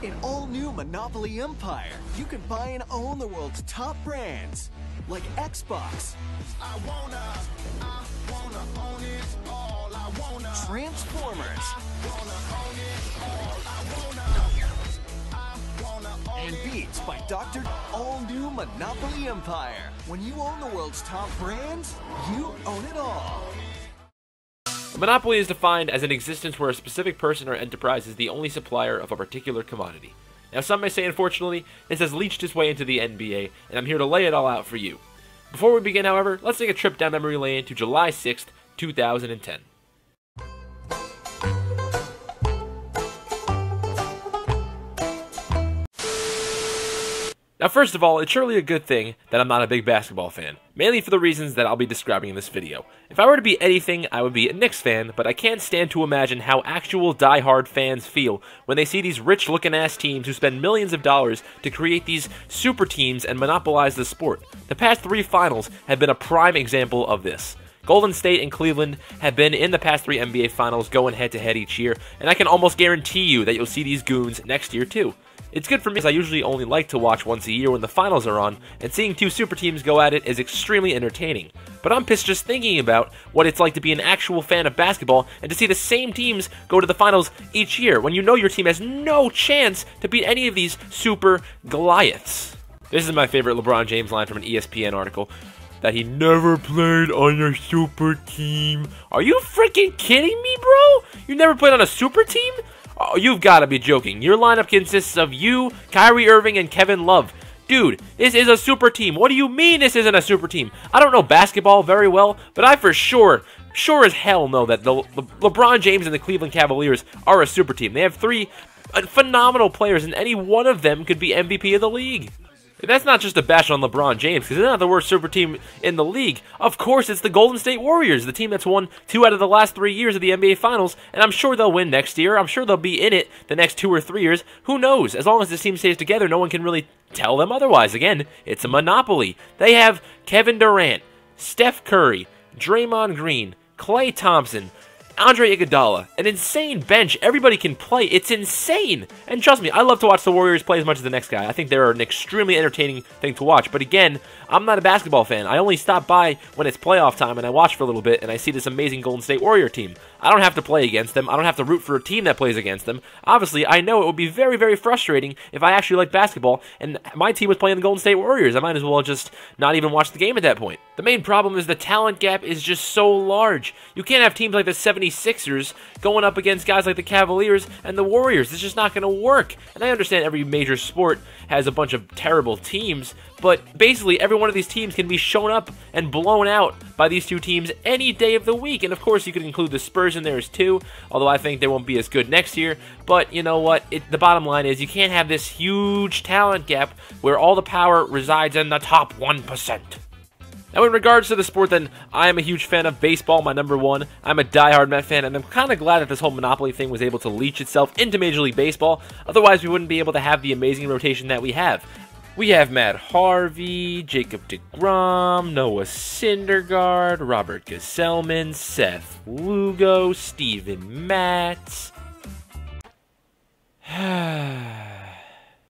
In all-new Monopoly Empire, you can buy and own the world's top brands, like Xbox, Transformers, and Beats by Dr. All-new Monopoly Empire. When you own the world's top brands, you own it all. A monopoly is defined as an existence where a specific person or enterprise is the only supplier of a particular commodity. Now, some may say, unfortunately, this has leached its way into the NBA, and I'm here to lay it all out for you. Before we begin, however, let's take a trip down memory lane to July 6th, 2010. Now, first of all, it's surely a good thing that I'm not a big basketball fan, mainly for the reasons that I'll be describing in this video. If I were to be anything, I would be a Knicks fan, but I can't stand to imagine how actual die-hard fans feel when they see these rich-looking-ass teams who spend millions of dollars to create these super teams and monopolize the sport. The past 3 finals have been a prime example of this. Golden State and Cleveland have been in the past 3 NBA finals going head-to-head each year, and I can almost guarantee you that you'll see these goons next year too. It's good for me because I usually only like to watch once a year when the finals are on, and seeing 2 super teams go at it is extremely entertaining. But I'm pissed just thinking about what it's like to be an actual fan of basketball and to see the same teams go to the finals each year when you know your team has no chance to beat any of these super Goliaths. This is my favorite LeBron James line from an ESPN article, that he never played on your super team. Are you freaking kidding me, bro? You never played on a super team? Oh, you've got to be joking. Your lineup consists of you, Kyrie Irving, and Kevin Love. Dude, this is a super team. What do you mean this isn't a super team? I don't know basketball very well, but I for sure as hell know that the LeBron James and the Cleveland Cavaliers are a super team. They have 3 phenomenal players, and any one of them could be MVP of the league. That's not just a bash on LeBron James, because they're not the worst super team in the league. Of course, it's the Golden State Warriors, the team that's won 2 out of the last 3 years of the NBA Finals, and I'm sure they'll win next year. I'm sure they'll be in it the next 2 or 3 years. Who knows? As long as this team stays together, no one can really tell them otherwise. Again, it's a monopoly. They have Kevin Durant, Steph Curry, Draymond Green, Klay Thompson, Andre Iguodala, an insane bench. Everybody can play. It's insane. And trust me, I love to watch the Warriors play as much as the next guy. I think they're an extremely entertaining thing to watch. But again, I'm not a basketball fan. I only stop by when it's playoff time and I watch for a little bit and I see this amazing Golden State Warrior team. I don't have to play against them. I don't have to root for a team that plays against them. Obviously, I know it would be very, very frustrating if I actually liked basketball and my team was playing the Golden State Warriors. I might as well just not even watch the game at that point. The main problem is the talent gap is just so large. You can't have teams like the 76ers going up against guys like the Cavaliers and the Warriors. It's just not going to work. And I understand every major sport has a bunch of terrible teams, but basically every one of these teams can be shown up and blown out by these 2 teams any day of the week. And of course you could include the Spurs in there too, although I think they won't be as good next year. But you know what? The bottom line is you can't have this huge talent gap where all the power resides in the top 1%. Now, in regards to the sport, then, I am a huge fan of baseball, my number 1. I'm a diehard Met fan, and I'm kind of glad that this whole Monopoly thing was able to leach itself into Major League Baseball. Otherwise, we wouldn't be able to have the amazing rotation that we have. We have Matt Harvey, Jacob deGrom, Noah Syndergaard, Robert Gesellman, Seth Lugo, Steven Matz.